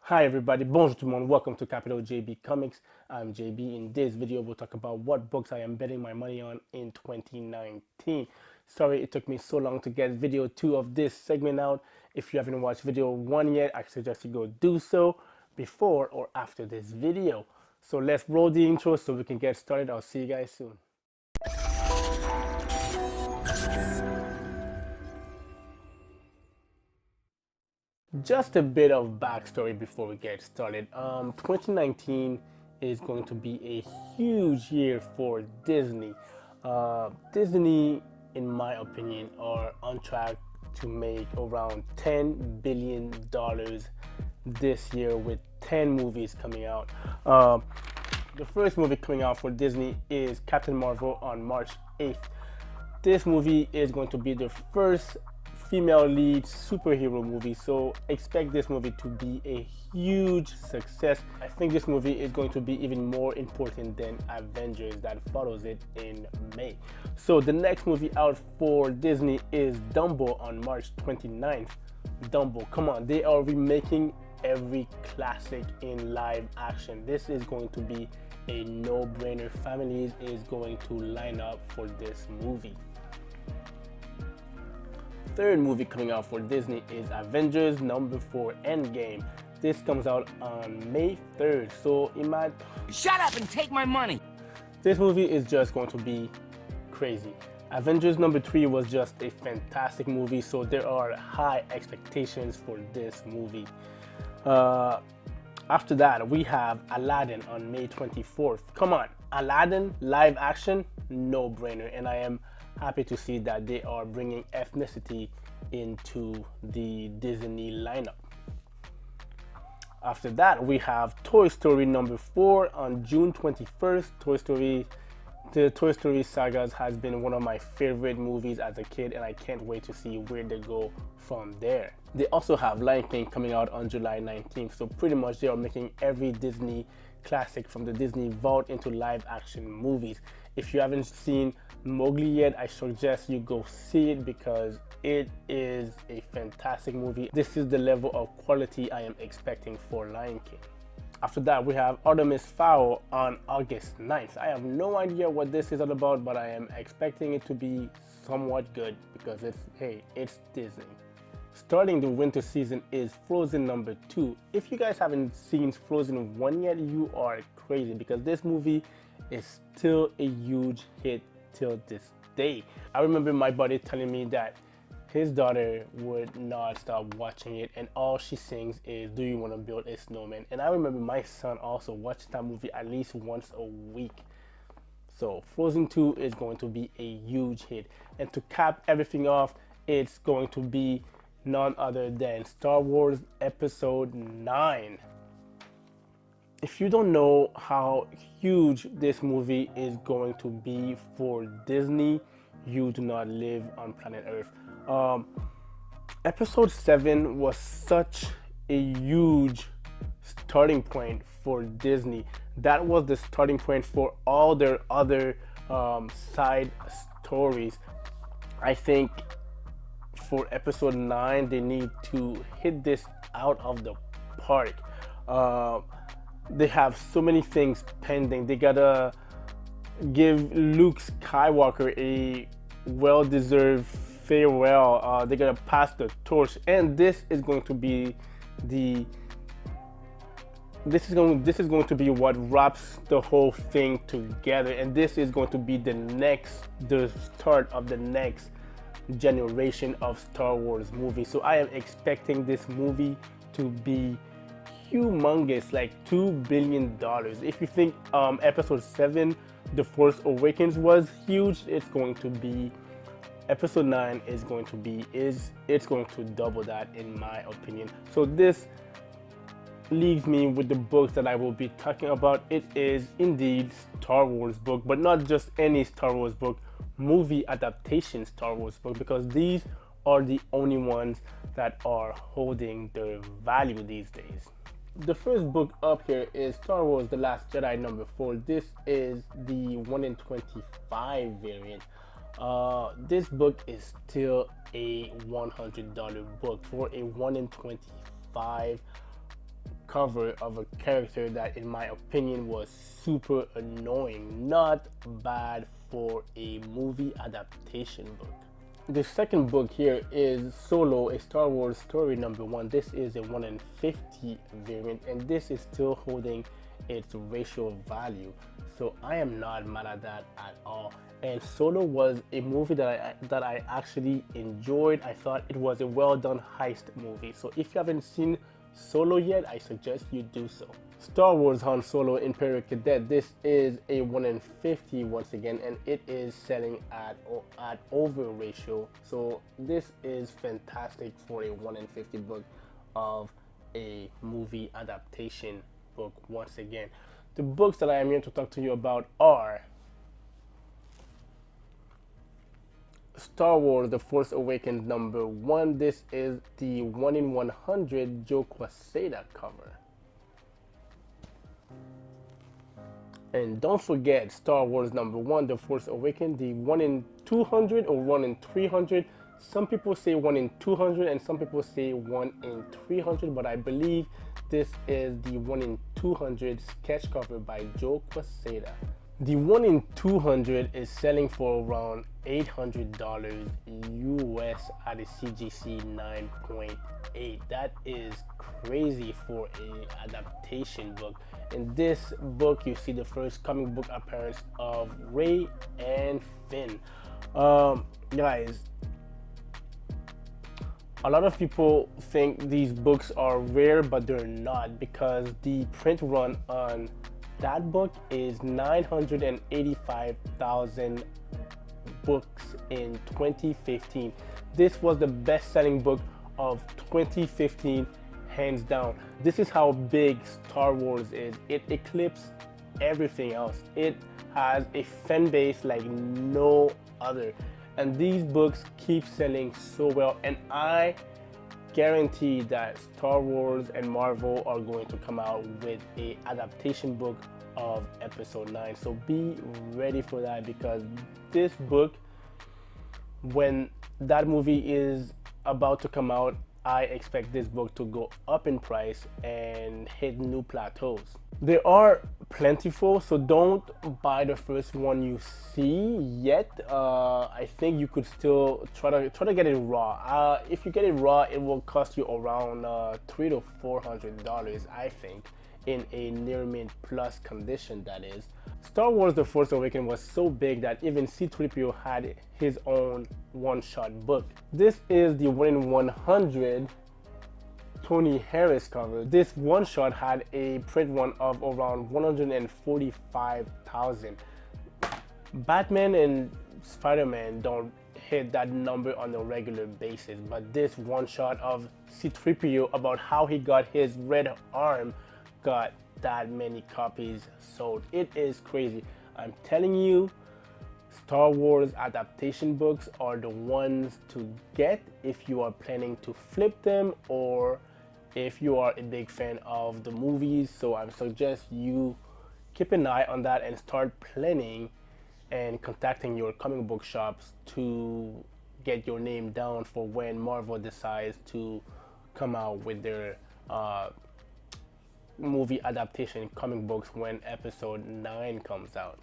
Hi everybody, bonjour tout le monde, welcome to Capital JB Comics. I'm JB. In this video we'll talk about what books I am betting my money on in 2019. Sorry it took me so long to get video 2 of this segment out. If you haven't watched video 1 yet, I suggest you go do so before or after this video. So let's roll the intro so we can get started. I'll see you guys soon. Just a bit of backstory before we get started. 2019 is going to be a huge year for Disney. Disney, in my opinion, are on track to make around $10 billion this year with 10 movies coming out. The first movie coming out for Disney is Captain Marvel on March 8th. This movie is going to be the first female lead superhero movie, so expect this movie to be a huge success. I think this movie is going to be even more important than Avengers that follows it in May. So the next movie out for Disney is Dumbo on March 29th. Dumbo, come on, they are remaking every classic in live action. This is going to be a no-brainer. Families is going to line up for this movie. Third movie coming out for Disney is Avengers #4 Endgame. This comes out on May 3rd. So shut up and take my money. This movie is just going to be crazy. Avengers #3 was just a fantastic movie, so there are high expectations for this movie. After that, we have Aladdin on May 24th. Come on, Aladdin live action, no brainer, and I am happy to see that they are bringing ethnicity into the Disney lineup. After that, we have Toy Story #4 on June 21st. The Toy Story sagas has been one of my favorite movies as a kid, and I can't wait to see where they go from there. They also have Lion King coming out on July 19th, so pretty much they are making every Disney classic from the Disney vault into live action movies. If you haven't seen Mowgli yet, I suggest you go see it because it is a fantastic movie. This is the level of quality I am expecting for Lion King. After that, we have Artemis Fowl on August 9th. I have no idea what this is all about, but I am expecting it to be somewhat good because it's Disney. Starting the winter season is Frozen #2. If you guys haven't seen Frozen 1 yet, you are crazy because this movie is still a huge hit till this day. I remember my buddy telling me that his daughter would not stop watching it, and all she sings is "Do you want to build a snowman?" And I remember my son also watched that movie at least once a week. So Frozen 2 is going to be a huge hit, and to cap everything off, it's going to be none other than Star Wars Episode 9. If you don't know how huge this movie is going to be for Disney, you do not live on planet Earth. Episode 7 was such a huge starting point for Disney. That was the starting point for all their other side stories. I think for episode 9, they need to hit this out of the park. They have so many things pending. They gotta give Luke Skywalker a well-deserved farewell. They gotta pass the torch, and this is going to be what wraps the whole thing together, and this is going to be the start of the next generation of Star Wars movies. So I am expecting this movie to be humongous, like $2 billion. If you think episode 7 The Force Awakens was huge, it's going to be episode 9 is going to double that in my opinion. So this leaves me with the books that I will be talking about. It is indeed Star Wars book, but not just any Star Wars book, movie adaptation Star Wars book, because these are the only ones that are holding their value these days. The first book up here is Star Wars The Last Jedi #4. This is the 1 in 25 variant. This book is still a $100 book for a 1 in 25 cover of a character that in my opinion was super annoying. Not bad for a movie adaptation book. The second book here is Solo, a Star Wars story number 1. This is a 1 in 50 variant, and this is still holding its racial value, so I am not mad at that at all. And Solo was a movie that I actually enjoyed. I thought it was a well done heist movie, so if you haven't seen Solo yet, I suggest you do so. Star Wars Han Solo Imperial Cadet. This is a 1 in 50 once again, and it is selling at over ratio, so this is fantastic for a 1 in 50 book of a movie adaptation book. Once again, the books that I am here to talk to you about are Star Wars The Force Awakens number 1. This is the 1 in 100 Joe Quesada cover. And don't forget Star Wars number 1 The Force Awakens, the 1 in 200 or 1 in 300. Some people say 1 in 200 and some people say 1 in 300, but I believe this is the 1 in 200 sketch cover by Joe Quesada. The 1 in 200 is selling for around $800 US at a CGC 9.8. That is crazy for a adaptation book. In this book, you see the first comic book appearance of Rey and Finn. Guys, a lot of people think these books are rare, but they're not, because the print run on that book is 985,000 books in 2015. This was the best-selling book of 2015, hands down. This is how big Star Wars is. It eclipses everything else. It has a fan base like no other, and these books keep selling so well, and I guarantee that Star Wars and Marvel are going to come out with a adaptation book of episode 9, so be ready for that, because this book, when that movie is about to come out, I expect this book to go up in price and hit new plateaus. They are plentiful, so don't buy the first one you see yet. I think you could still try to get it raw. If you get it raw, it will cost you around $300 to $400, I think, in a near mint plus condition, that is. Star Wars The Force Awakens was so big that even C-3PO had his own one-shot book. This is the 1 in 100 Tony Harris cover. This one-shot had a print run of around 145,000. Batman and Spider-Man don't hit that number on a regular basis, but this one-shot of C-3PO about how he got his red arm got that many copies sold. It is crazy. I'm telling you, Star Wars adaptation books are the ones to get if you are planning to flip them, or if you are a big fan of the movies. So I suggest you keep an eye on that and start planning and contacting your comic book shops to get your name down for when Marvel decides to come out with their movie adaptation comic books when episode 9 comes out.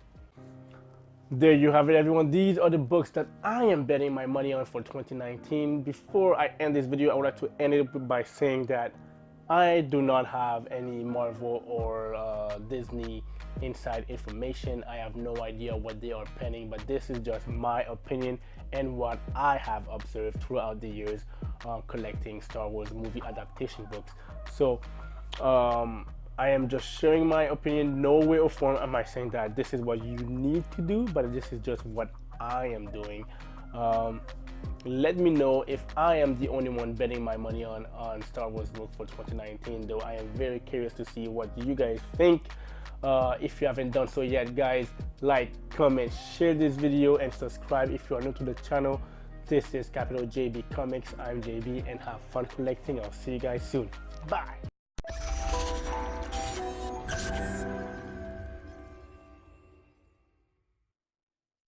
There you have it, everyone. These are the books that I am betting my money on for 2019. Before I end this video, I would like to end it by saying that I do not have any Marvel or Disney inside information. I have no idea what they are penning, but this is just my opinion and what I have observed throughout the years collecting Star Wars movie adaptation books. So I am just sharing my opinion. No way or form am I saying that this is what you need to do, but this is just what I am doing. Let me know if I am the only one betting my money on Star Wars book for 2019, though I am very curious to see what you guys think. If you haven't done so yet, guys, like, comment, share this video, and subscribe if you are new to the channel. This is Capital JB Comics. I'm JB, and have fun collecting. I'll see you guys soon. Bye.